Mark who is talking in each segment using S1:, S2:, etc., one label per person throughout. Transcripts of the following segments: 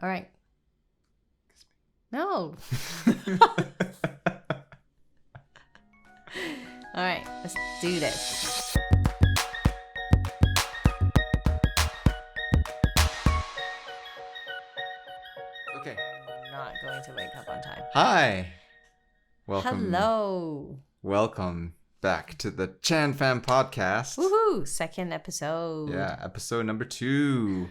S1: All right. No. All right, let's do this.
S2: Okay.
S1: Not going to wake up on time.
S2: Hi. Welcome.
S1: Hello.
S2: Welcome back to the Chan Fam podcast.
S1: Woohoo! Second episode.
S2: Yeah, episode number 2.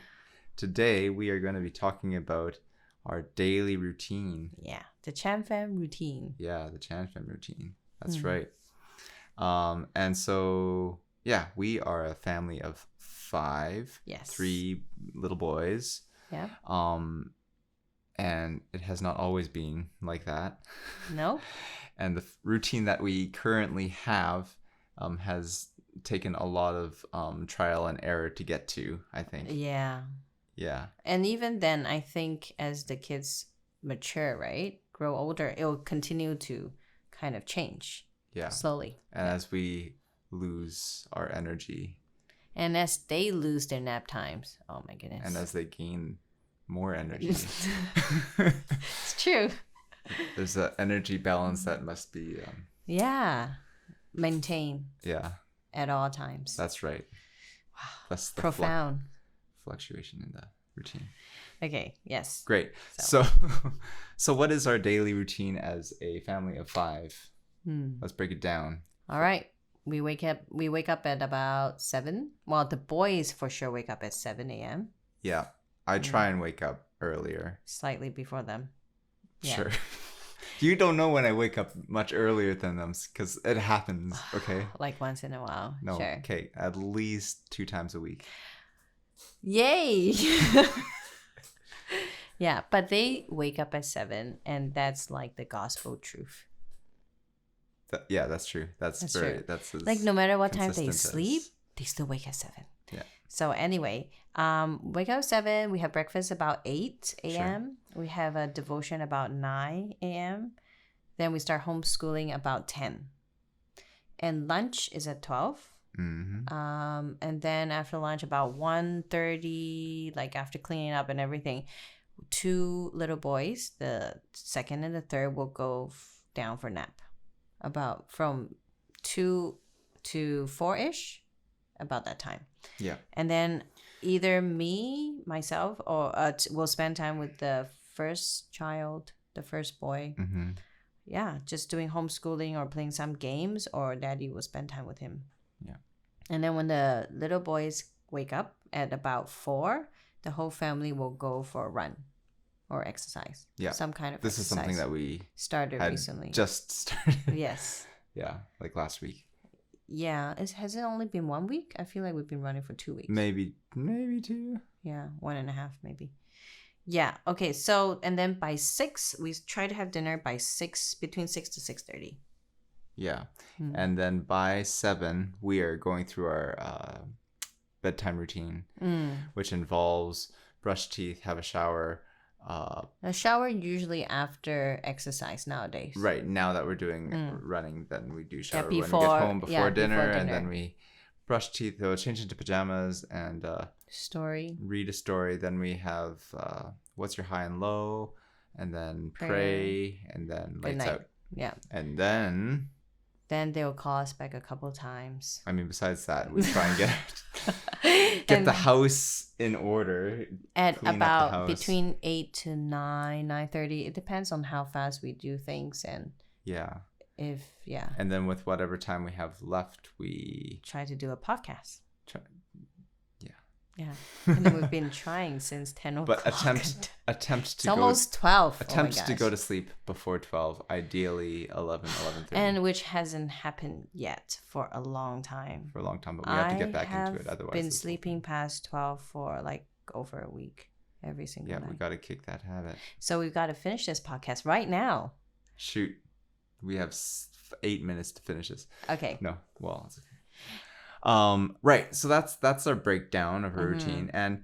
S2: Today we are going to be talking about our daily routine.
S1: Yeah, the Chan Fam routine.
S2: Yeah, the Chan Fam routine. That's right. And so, yeah, we are a family of 5.
S1: Yes.
S2: 3 little boys.
S1: Yeah.
S2: And it has not always been like that.
S1: No.
S2: And the routine that we currently have has taken a lot of trial and error to get to, I think.
S1: Yeah.
S2: Yeah.
S1: And even then, I think as the kids mature, right, grow older, it will continue to kind of change.
S2: Yeah.
S1: Slowly.
S2: And as we lose our energy.
S1: And as they lose their nap times. Oh my goodness.
S2: And as they gain more energy.
S1: It's true.
S2: There's an energy balance that must be...
S1: yeah. Maintain.
S2: Yeah.
S1: At all times.
S2: That's right.
S1: Wow.
S2: That's the
S1: profound.
S2: Fluctuation in the routine.
S1: Okay. Yes.
S2: Great. So what is our daily routine as a family of 5? Let's break it down.
S1: All right. We wake up at about 7. Well, the boys for sure wake up at 7 a.m.
S2: Yeah. I try and wake up earlier.
S1: Slightly before them. Yeah.
S2: Sure. You don't know when I wake up much earlier than them because it happens, okay?
S1: Like once in a while.
S2: No,
S1: sure.
S2: okay. At least 2 times a week.
S1: Yay! Yeah, but they wake up at 7 and that's like the gospel truth.
S2: Yeah, that's true. That's very
S1: true.
S2: That's
S1: like no matter what time they
S2: consistent
S1: sleep, they still wake at 7.
S2: Yeah.
S1: So anyway, wake up 7. We have breakfast about 8 a.m. Sure. We have a devotion about 9 a.m. Then we start homeschooling about 10. And lunch is at 12.
S2: Mm-hmm.
S1: And then after lunch about 1:30, like after cleaning up and everything, 2 little boys, the second and the third, will go down for nap. About from 2 to 4-ish, about that time.
S2: Yeah.
S1: And then either myself, or will spend time with the first child, the first boy.
S2: Mm-hmm.
S1: Yeah, just doing homeschooling or playing some games, or daddy will spend time with him.
S2: Yeah.
S1: And then when the little boys wake up at about 4, the whole family will go for a run or exercise.
S2: Yeah.
S1: Some kind of
S2: This
S1: exercise.
S2: is something that we
S1: started recently.
S2: Just started.
S1: Yes.
S2: Yeah, like last week.
S1: Yeah. Has it only been 1 week? I feel like we've been running for 2 weeks.
S2: Maybe 2.
S1: Yeah, 1.5 maybe. Yeah. Okay. So, and then by 6, we try to have dinner by 6, between 6 to 6:30.
S2: Yeah. And then by 7, we are going through our bedtime routine, which involves brush teeth, have a shower.
S1: A shower usually after exercise nowadays.
S2: Right. Now that we're doing running, then we do shower
S1: before,
S2: when we get home before dinner,
S1: before dinner.
S2: and then we brush teeth, change into pajamas, and read a story. Then we have what's your high and low, and then pray, and then lights out.
S1: Yeah.
S2: And then
S1: they'll call us back a couple times.
S2: I mean, besides that, we try and get the house in order
S1: at about between 8 to 9:30. It depends on how fast we do things, and and
S2: then with whatever time we have left, we
S1: try to do a podcast.
S2: Yeah.
S1: And then we've been trying since 10 o'clock.
S2: But attempt to
S1: almost 12.
S2: Attempt to go to sleep before 12, ideally 11:30.
S1: And which hasn't happened yet for a long time.
S2: But we have to get back into it. Otherwise,
S1: been sleeping past 12 for like over a week every single night.
S2: Yeah, we got to kick that habit.
S1: So we've got to finish this podcast right now.
S2: Shoot. We have 8 minutes to finish this.
S1: Okay.
S2: No, well, it's okay. Right, so that's our breakdown of our routine, and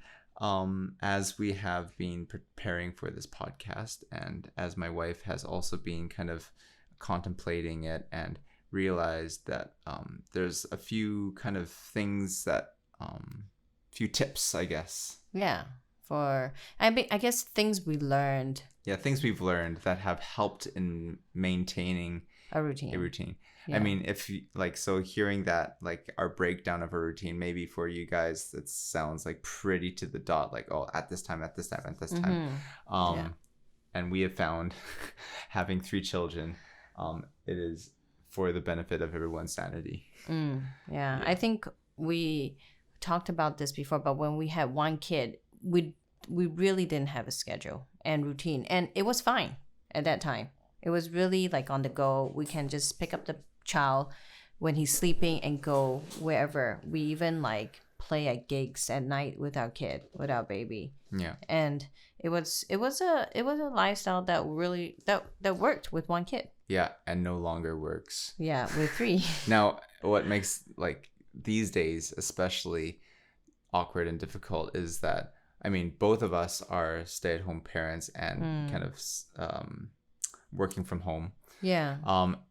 S2: as we have been preparing for this podcast, and as my wife has also been kind of contemplating it and realized that there's a few kind of things that few tips, I guess,
S1: I guess things we learned.
S2: Yeah, things we've learned that have helped in maintaining
S1: A routine.
S2: a routine.
S1: Yeah.
S2: I mean, if you, like, so hearing that, like, our breakdown of a routine, maybe for you guys it sounds like pretty to the dot, like, oh, at this time, at this time, at this time.
S1: Yeah.
S2: And we have found having 3 children, it is for the benefit of everyone's sanity.
S1: Yeah. I think we talked about this before, but when we had one kid, we really didn't have a schedule and routine, and it was fine at that time. It was really like on the go. We can just pick up the child when he's sleeping and go wherever. We even like play at gigs at night with our kid, with our baby.
S2: Yeah.
S1: And it was a lifestyle that really that worked with one kid.
S2: Yeah, and no longer works.
S1: Yeah, with 3.
S2: Now, what makes, like, these days especially awkward and difficult is that, I mean, both of us are stay-at-home parents and kind of working from home.
S1: Yeah.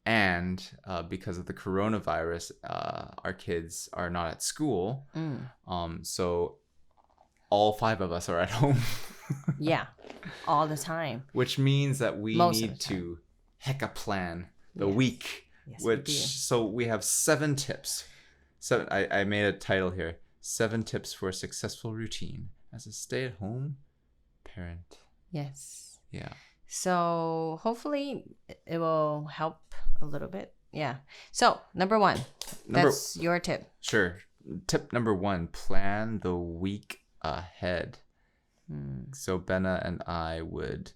S2: And because of the coronavirus, our kids are not at school. So all 5 of us are at home.
S1: Yeah, all the time.
S2: Which means that we need to heck a plan the week.
S1: Yes,
S2: So we have 7 tips. I made a title here: 7 tips for a successful routine as a stay-at-home parent.
S1: Yes.
S2: Yeah.
S1: So hopefully it will help a little bit. Yeah. So number 1, that's your tip.
S2: Sure. Tip number 1: plan the week ahead. So Benna and I would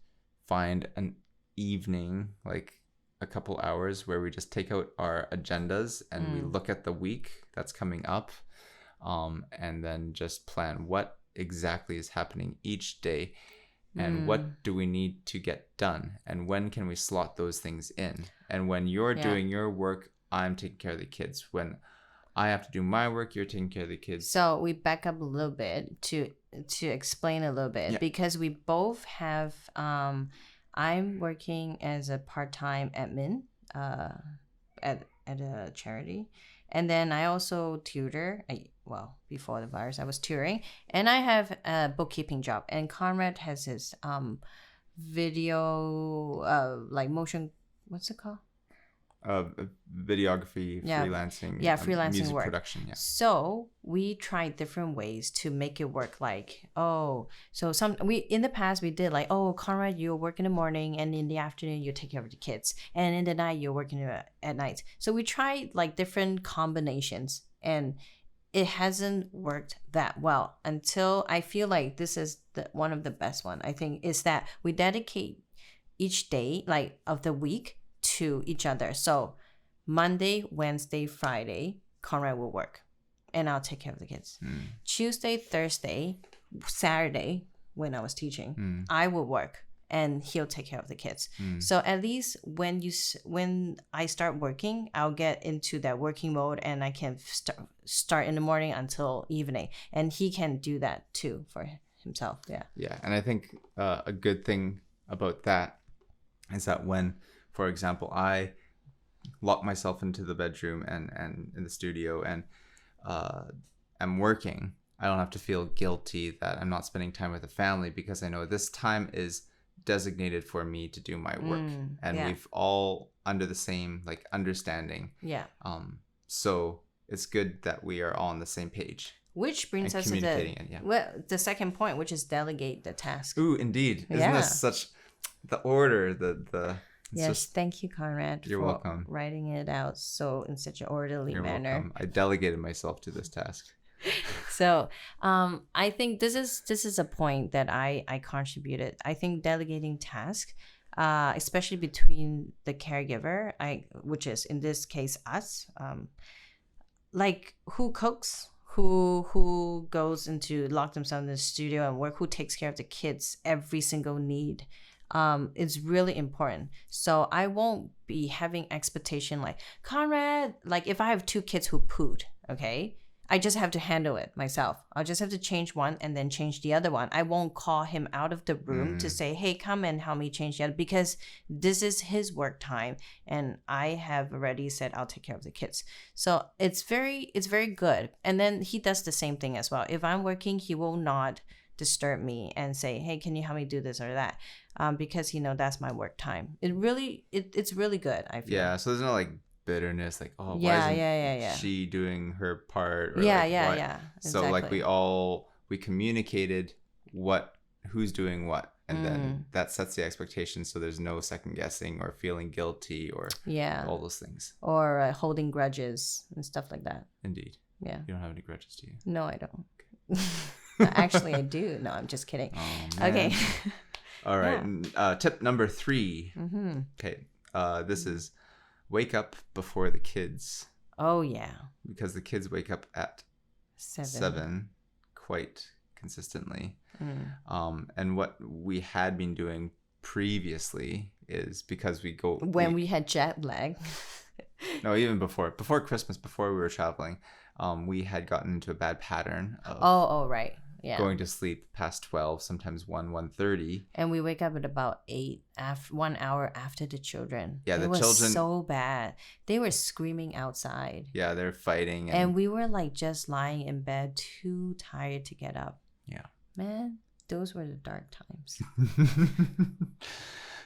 S2: find an evening, like a couple hours, where we just take out our agendas and we look at the week that's coming up, and then just plan what exactly is happening each day, and what do we need to get done, and when can we slot those things in. And when you're doing your work, I'm taking care of the kids. When I have to do my work, you're taking care of the kids.
S1: So we back up a little bit to explain a little bit, because we both have I'm working as a part-time admin at a charity, and then I also tutor. Before the virus I was tutoring, and I have a bookkeeping job, and Konrad has his video like motion, what's it called?
S2: Videography, freelancing,
S1: freelancing
S2: music
S1: work.
S2: production. Yeah.
S1: So we tried different ways to make it work. Like, in the past we did like, Konrad, you work in the morning, and in the afternoon you take care of the kids, and in the night you're working at night. So we tried like different combinations, and it hasn't worked that well until I feel like this is one of the best one. I think is that we dedicate each day like of the week to each other. So Monday, Wednesday, Friday, Konrad will work, and I'll take care of the kids. Tuesday, Thursday, Saturday, when I was teaching, I will work, and he'll take care of the kids. So at least when I start working, I'll get into that working mode, and I can start in the morning until evening, and he can do that too for himself.
S2: Yeah, and I think a good thing about that is that when, for example, I lock myself into the bedroom and in the studio and I'm working, I don't have to feel guilty that I'm not spending time with the family, because I know this time is designated for me to do my work, and we've all under the same like understanding. So it's good that we are all on the same page.
S1: Which brings us to the second point, which is delegate the task.
S2: Ooh, indeed. Isn't this such the order,
S1: thank you, Konrad.
S2: You're welcome.
S1: Writing it out in such an orderly manner.
S2: Welcome. I delegated myself to this task.
S1: So I think this is a point that I contributed. I think delegating tasks, especially between the caregiver, which is in this case us, like who cooks, who goes into lock themselves in the studio and work, who takes care of the kids, every single need. It's really important. So I won't be having expectation like, Konrad, like if I have 2 kids who pooed, okay, I just have to handle it myself. I'll just have to change one and then change the other one. I won't call him out of the room to say, hey, come and help me change the other, because this is his work time, and I have already said I'll take care of the kids. So it's very good. And then he does the same thing as well. If I'm working, he will not disturb me and say, hey, can you help me do this or that? Because that's my work time. It's really good, I feel.
S2: Yeah, so there's no like bitterness, like, oh,
S1: Yeah,
S2: why isn't
S1: yeah.
S2: she doing her part? Or
S1: Yeah,
S2: like,
S1: yeah,
S2: why?
S1: yeah.
S2: So like
S1: Exactly.
S2: we communicated who's doing what, and then that sets the expectation, so there's no second guessing or feeling guilty or
S1: Yeah.
S2: all those things.
S1: Or holding grudges and stuff like that.
S2: Indeed.
S1: Yeah.
S2: You don't have any grudges, do you?
S1: No, I don't. Actually, I do. No, I'm just kidding.
S2: Oh, man.
S1: Okay.
S2: All right. Tip number 3.
S1: Mm-hmm.
S2: Okay. This is wake up before the kids.
S1: Oh, yeah.
S2: Because the kids wake up at 7 quite consistently. And what we had been doing previously is, because we
S1: had jet lag.
S2: No, even before Christmas, before we were traveling, we had gotten into a bad pattern of
S1: right. Yeah.
S2: going to sleep past 12, sometimes 1:30.
S1: And we wake up at about 8, 1 hour after the children.
S2: Yeah,
S1: it was so bad. They were screaming outside.
S2: Yeah, they're fighting.
S1: And we were like just lying in bed, too tired to get up.
S2: Yeah.
S1: Man, those were the dark times.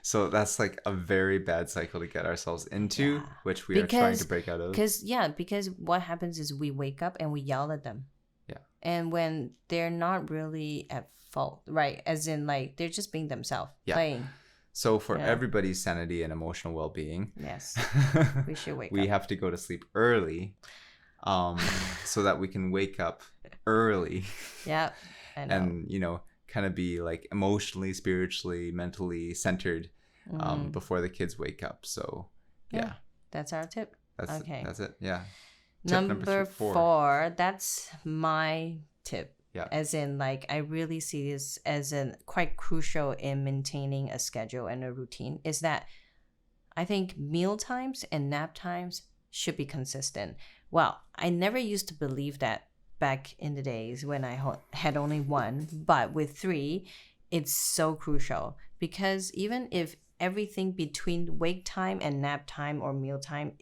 S2: So that's like a very bad cycle to get ourselves into, which we are trying to break out of.
S1: Because what happens is we wake up and we yell at them.
S2: Yeah.
S1: And when they're not really at fault, right? As in, like, they're just being themselves, playing.
S2: So for everybody's sanity and emotional well-being,
S1: yes, we should wake up.
S2: We have to go to sleep early, so that we can wake up early.
S1: Yeah, I know.
S2: And kind of be like emotionally, spiritually, mentally centered before the kids wake up. So yeah.
S1: That's our tip.
S2: That's it. Yeah.
S1: Number 4, that's my tip.
S2: Yeah.
S1: As in, like, I really see this as quite crucial in maintaining a schedule and a routine, is that I think meal times and nap times should be consistent. Well, I never used to believe that back in the days when I had only 1, but with 3, it's so crucial, because even if everything between wake time and nap time or meal time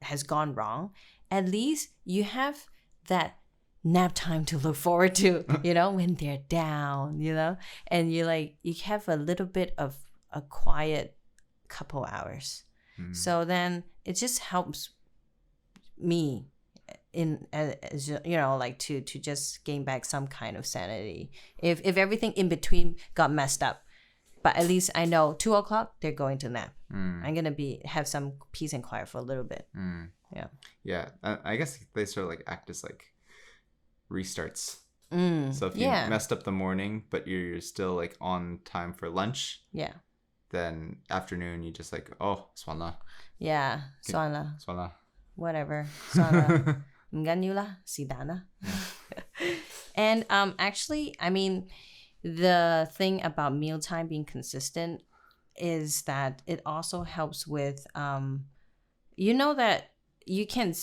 S1: has gone wrong, at least you have that nap time to look forward to, when they're down, and you have a little bit of a quiet couple hours. So then it just helps me to just gain back some kind of sanity. If everything in between got messed up, but at least I know 2:00 they're going to nap. I'm gonna have some peace and quiet for a little bit.
S2: Yeah. I guess they sort of like act as like restarts. So if you messed up the morning but you're still like on time for lunch, then afternoon you just like, oh, 算了.
S1: Yeah, 算了. Whatever. 算了. 唔緊要啦，是但啦. And actually, I mean, the thing about mealtime being consistent is that it also helps with that you can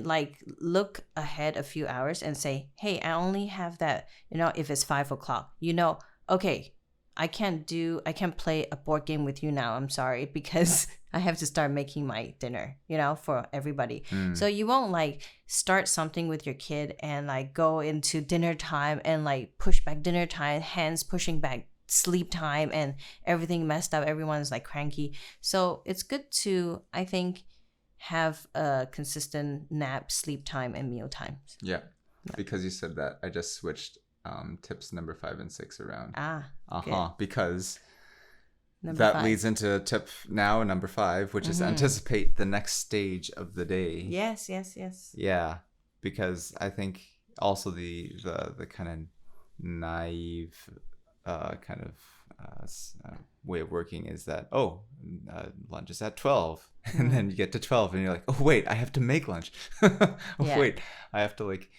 S1: like look ahead a few hours and say, hey, I only have that, if it's 5:00, okay, I can't play a board game with you now, I'm sorry, because I have to start making my dinner, for everybody. So you won't like start something with your kid and like go into dinner time and like push back dinner time, hence pushing back sleep time, and everything messed up, everyone's like cranky. So it's good to, I think, have a consistent nap, sleep time, and meal times.
S2: Yeah. Because you said that, I just switched tips number 5 and 6 around. Because that leads into tip now, number 5, which is anticipate the next stage of the day.
S1: Yes.
S2: Yeah, because I think also the kind of naive way of working is that, lunch is at 12, and then you get to 12 and you're like, oh wait, I have to make lunch. Wait, I have to like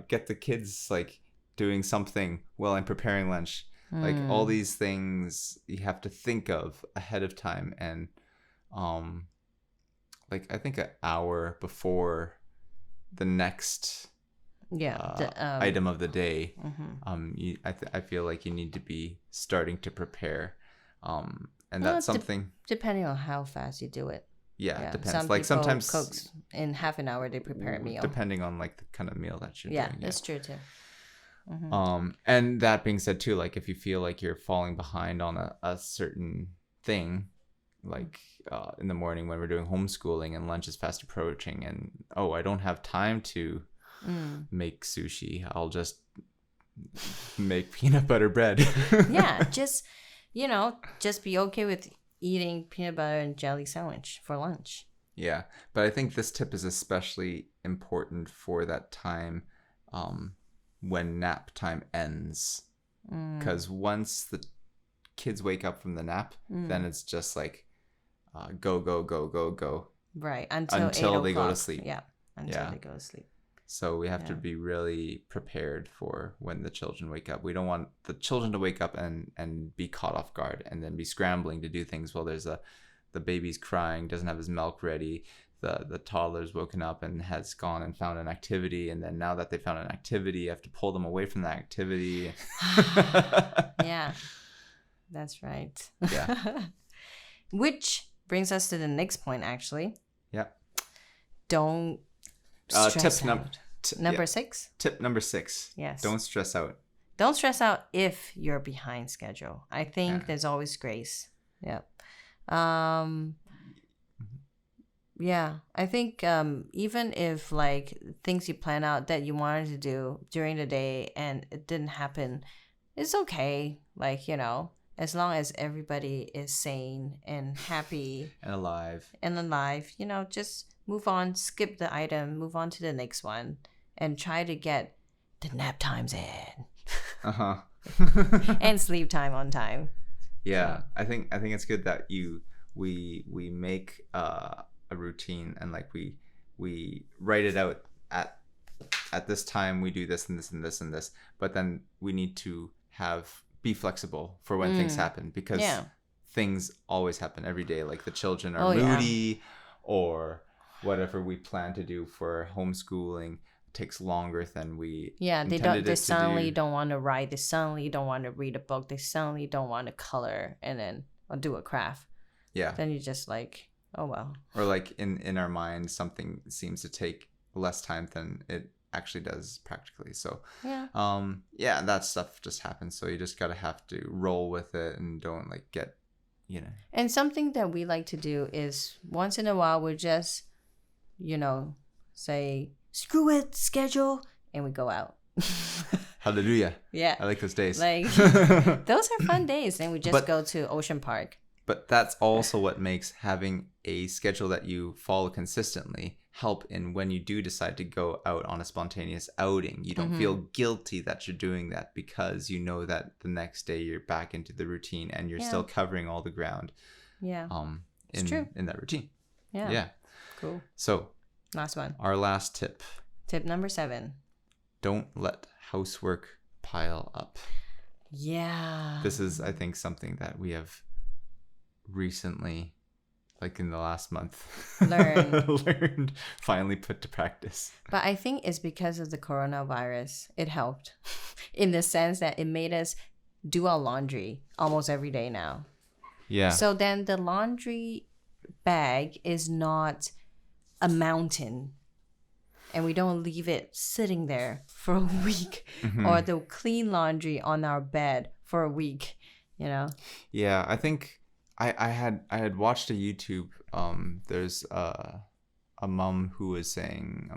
S2: get the kids like doing something while I'm preparing lunch. Like all these things you have to think of ahead of time, and like I think an hour before the next item of the day, I feel like you need to be starting to prepare, and that's something
S1: depending on how fast you do it.
S2: It depends. Like sometimes
S1: cooks in half an hour they prepare a meal,
S2: depending on like the kind of meal that you're doing.
S1: That's true too.
S2: And that being said too, like if you feel like you're falling behind on a certain thing, like in the morning when we're doing homeschooling and lunch is fast approaching, and I don't have time to make sushi, I'll just make peanut butter bread.
S1: Yeah, just just be okay with eating peanut butter and jelly sandwich for lunch.
S2: Yeah, but I think this tip is especially important for that time when nap time ends, because once the kids wake up from the nap, then it's just like go go go go go,
S1: right,
S2: until they go to sleep.
S1: Yeah, until they go to sleep.
S2: So we have to be really prepared for when the children wake up. We don't want the children to wake up and be caught off guard and then be scrambling to do things while the baby's crying, doesn't have his milk ready, the toddler's woken up and has gone and found an activity, and then now that they found an activity, you have to pull them away from that activity.
S1: Yeah, that's right.
S2: Yeah.
S1: Which brings us to the next point, actually.
S2: Yeah.
S1: Don't stress
S2: tip
S1: out. Number 6?
S2: Tip number 6.
S1: Yes.
S2: Don't stress out.
S1: Don't stress out if you're behind schedule. I think there's always grace. Yep. Yeah, I think even if like things you plan out that you wanted to do during the day and it didn't happen, it's okay. Like, as long as everybody is sane and happy
S2: and alive,
S1: just move on, skip the item, move on to the next one, and try to get the nap times in. And sleep time on time.
S2: Yeah, so. I think it's good that we make a routine, and like we write it out at this time we do this and this and this and this, but then we need to be flexible for when things happen, because things always happen every day. Like the children are moody, or whatever we plan to do for homeschooling takes longer than we
S1: they suddenly don't want to write, they suddenly don't want to read a book, they suddenly don't want to color and then or do a craft. Then you just like, oh well.
S2: Or like in our mind something seems to take less time than it actually does practically. So that stuff just happens, so you just have to roll with it and don't like get
S1: And something that we like to do is once in a while we just say screw it, schedule, and we go out.
S2: Hallelujah.
S1: Yeah,
S2: I like those days.
S1: Like those are fun days, and we just go to Ocean Park.
S2: But that's also what makes having a schedule that you follow consistently help in when you do decide to go out on a spontaneous outing. You don't feel guilty that you're doing that, because you know that the next day you're back into the routine and you're still covering all the ground.
S1: Yeah.
S2: It's true. In that routine.
S1: Yeah.
S2: Yeah.
S1: Cool.
S2: So,
S1: last one.
S2: Our last tip.
S1: Tip number 7.
S2: Don't let housework pile up.
S1: Yeah.
S2: This is, I think, something that we have recently, like in the last month, learned, finally put to practice.
S1: But I think it's because of the coronavirus. It helped in the sense that it made us do our laundry almost every day now.
S2: Yeah.
S1: So then the laundry bag is not a mountain, and we don't leave it sitting there for a week, or the clean laundry on our bed for a week,
S2: Yeah, I think I had watched a YouTube. There's a mother who was saying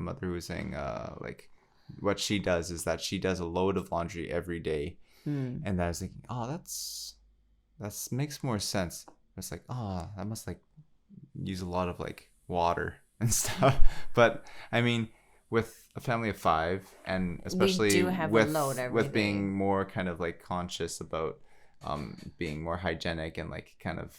S2: like what she does is that she does a load of laundry every day, and I was thinking, that makes more sense. It's like, that must like use a lot of like water and stuff. But I mean, with a family of 5, and especially
S1: we do have a load every
S2: with being more kind of like conscious about being more hygienic and like kind of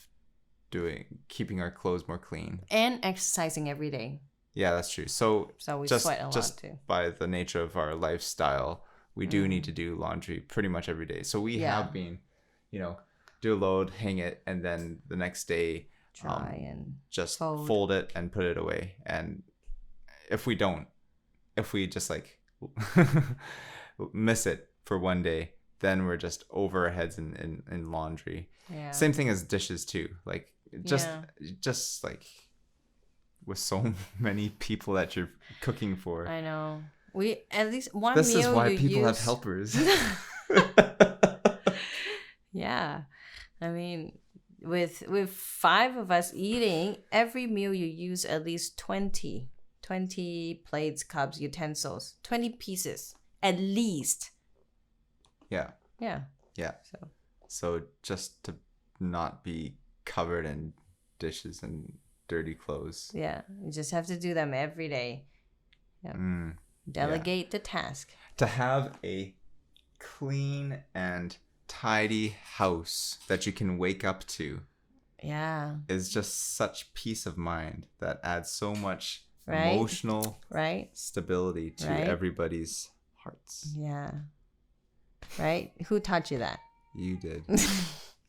S2: keeping our clothes more clean
S1: and exercising every day.
S2: Yeah, that's true. So
S1: we sweat a lot too.
S2: By the nature of our lifestyle, we do need to do laundry pretty much every day. So we have been, do a load, hang it, and then the next day
S1: dry and
S2: just fold it and put it away. And if we just like miss it for one day, then we're just over our heads in laundry.
S1: Yeah.
S2: Same thing as dishes too. Like just like with so many people that you're cooking for.
S1: I know. We at least one
S2: This
S1: meal
S2: is why
S1: you
S2: people
S1: use.
S2: have helpers.
S1: Yeah, I mean, with 5 of us eating, every meal you use at least 20 plates, cups, utensils, 20 pieces at least.
S2: Yeah.
S1: Yeah.
S2: Yeah. So just to not be covered in dishes and dirty clothes.
S1: Yeah, you just have to do them every day. Yep. Delegate the task.
S2: To have a clean and tidy house that you can wake up to.
S1: Yeah.
S2: Is just such peace of mind that adds so much emotional stability to everybody's hearts.
S1: Yeah. Right? Who taught you that?
S2: You did.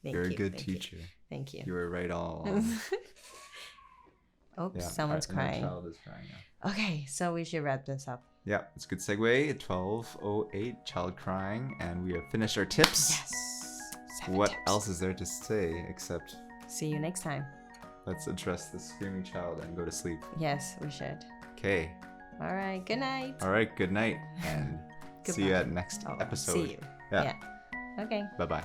S2: You're a good teacher.
S1: Thank you.
S2: You were right all along.
S1: Oops, someone's crying.
S2: My child is crying now.
S1: Okay, so we should wrap this up.
S2: Yeah, it's a good segue. 12:08, child crying, and we have finished our tips.
S1: Yes. 7
S2: what
S1: tips.
S2: else is there to say except
S1: see you next time?
S2: Let's address the screaming child and go to sleep.
S1: Yes, we should.
S2: Okay.
S1: All right, good night.
S2: All right, good night, and see you at next episode.
S1: See you. Yeah. Okay.
S2: Bye-bye.